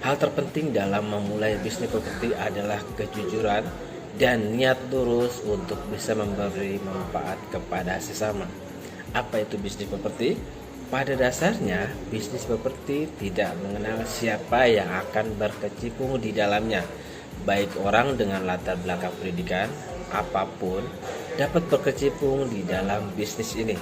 Hal terpenting dalam memulai bisnis properti adalah kejujuran dan niat lurus untuk bisa memberi manfaat kepada sesama. Apa itu bisnis properti? Pada dasarnya, bisnis properti tidak mengenal siapa yang akan berkecimpung di dalamnya. Baik orang dengan latar belakang pendidikan apapun dapat berkecimpung di dalam bisnis ini.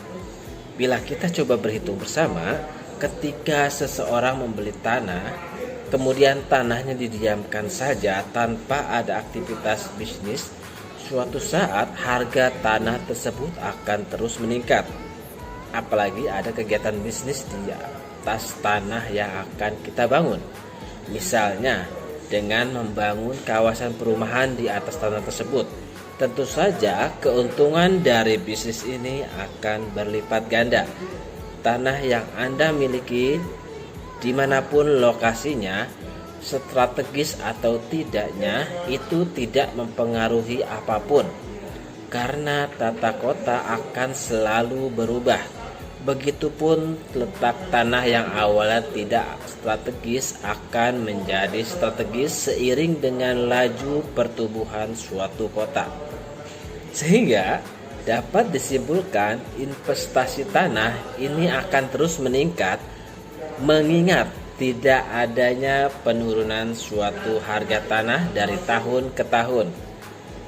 Bila kita coba berhitung bersama, ketika seseorang membeli tanah, kemudian tanahnya didiamkan saja tanpa ada aktivitas bisnis, suatu saat harga tanah tersebut akan terus meningkat. Apalagi ada kegiatan bisnis di atas tanah yang akan kita bangun. Misalnya, dengan membangun kawasan perumahan di atas tanah tersebut, tentu saja keuntungan dari bisnis ini akan berlipat ganda. Tanah yang Anda miliki dimanapun lokasinya, strategis atau tidaknya, itu tidak mempengaruhi apapun, karena tata kota akan selalu berubah. Begitupun letak tanah yang awalnya tidak strategis akan menjadi strategis seiring dengan laju pertumbuhan suatu kota. Sehingga dapat disimpulkan investasi tanah ini akan terus meningkat, mengingat tidak adanya penurunan suatu harga tanah dari tahun ke tahun.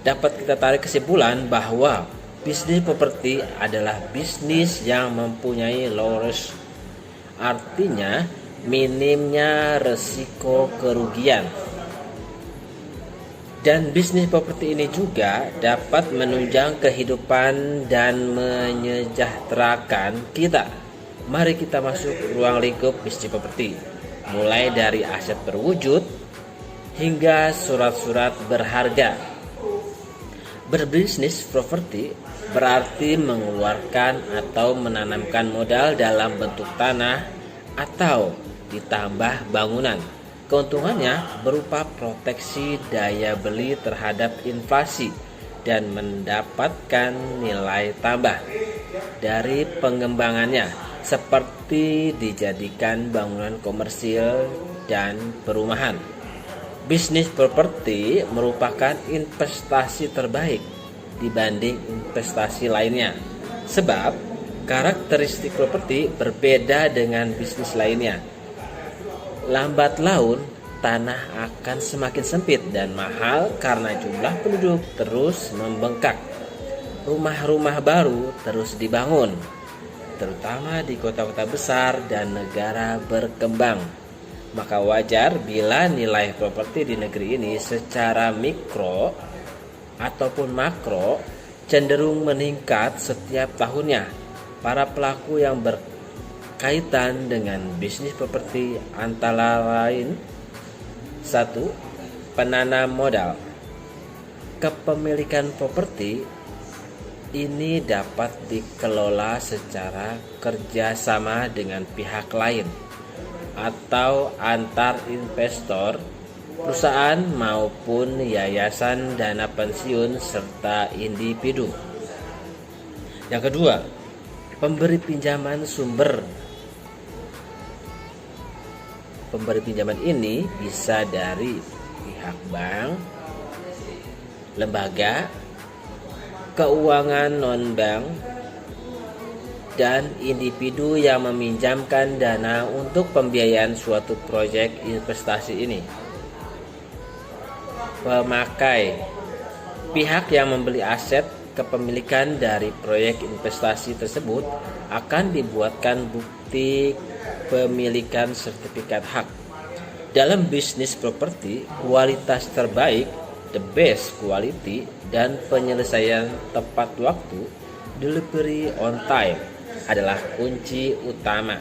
Dapat kita tarik kesimpulan bahwa bisnis properti adalah bisnis yang mempunyai low risk, artinya minimnya resiko kerugian. Dan bisnis properti ini juga dapat menunjang kehidupan dan menyejahterakan kita. Mari kita masuk ruang lingkup bisnis properti, mulai dari aset berwujud hingga surat-surat berharga. Berbisnis properti berarti mengeluarkan atau menanamkan modal dalam bentuk tanah atau ditambah bangunan. Keuntungannya berupa proteksi daya beli terhadap inflasi dan mendapatkan nilai tambah dari pengembangannya, seperti dijadikan bangunan komersil dan perumahan. Bisnis properti merupakan investasi terbaik dibanding investasi lainnya, sebab karakteristik properti berbeda dengan bisnis lainnya. Lambat laun, tanah akan semakin sempit dan mahal karena jumlah penduduk terus membengkak. Rumah-rumah baru terus dibangun, terutama di kota-kota besar dan negara berkembang. Maka wajar bila nilai properti di negeri ini secara mikro ataupun makro cenderung meningkat setiap tahunnya. Para pelaku yang berkaitan dengan bisnis properti antara lain: 1. Penanam modal. Kepemilikan properti ini dapat dikelola secara kerjasama dengan pihak lain atau antar investor, perusahaan maupun yayasan dana pensiun serta individu. Yang kedua, pemberi pinjaman sumber. Pemberi pinjaman ini bisa dari pihak bank, lembaga keuangan non-bank, dan individu yang meminjamkan dana untuk pembiayaan suatu proyek investasi ini. Pemakai, pihak yang membeli aset kepemilikan dari proyek investasi tersebut akan dibuatkan bukti pemilikan sertifikat hak. Dalam bisnis properti, kualitas terbaik, the best quality, dan penyelesaian tepat waktu, delivery on time, adalah kunci utama.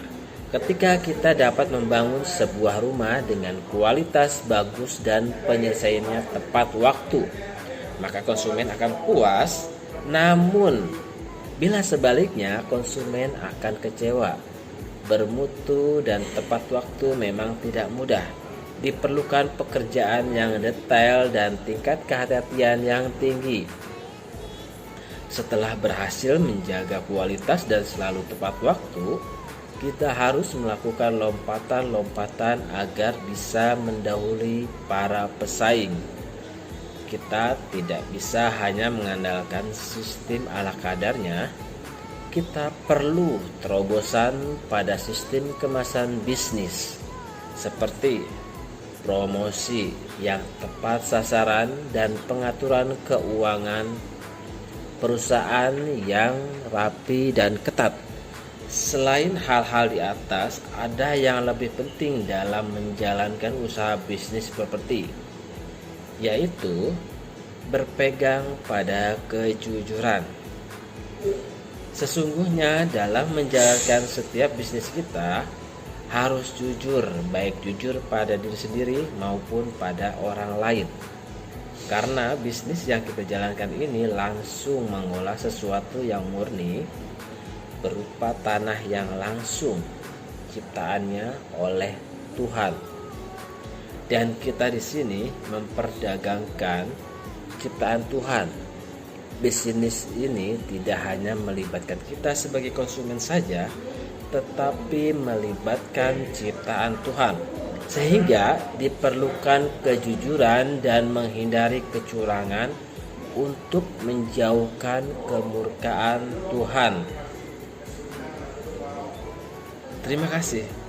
Ketika kita dapat membangun sebuah rumah dengan kualitas bagus dan penyelesaiannya tepat waktu, maka konsumen akan puas. Namun, bila sebaliknya, konsumen akan kecewa. Bermutu dan tepat waktu memang tidak mudah. Diperlukan pekerjaan yang detail dan tingkat kehati-hatian yang tinggi. Setelah berhasil menjaga kualitas dan selalu tepat waktu, kita harus melakukan lompatan-lompatan agar bisa mendahului para pesaing. Kita tidak bisa hanya mengandalkan sistem ala kadarnya. Kita perlu terobosan pada sistem kemasan bisnis, seperti promosi yang tepat sasaran dan pengaturan keuangan perusahaan yang rapi dan ketat. Selain hal-hal di atas, ada yang lebih penting dalam menjalankan usaha bisnis properti, yaitu berpegang pada kejujuran. Sesungguhnya dalam menjalankan setiap bisnis kita harus jujur, baik jujur pada diri sendiri maupun pada orang lain. Karena bisnis yang kita jalankan ini langsung mengolah sesuatu yang murni berupa tanah yang langsung ciptaannya oleh Tuhan. Dan kita di sini memperdagangkan ciptaan Tuhan. Bisnis ini tidak hanya melibatkan kita sebagai konsumen saja, tetapi melibatkan ciptaan Tuhan. Sehingga diperlukan kejujuran dan menghindari kecurangan untuk menjauhkan kemurkaan Tuhan. Terima kasih.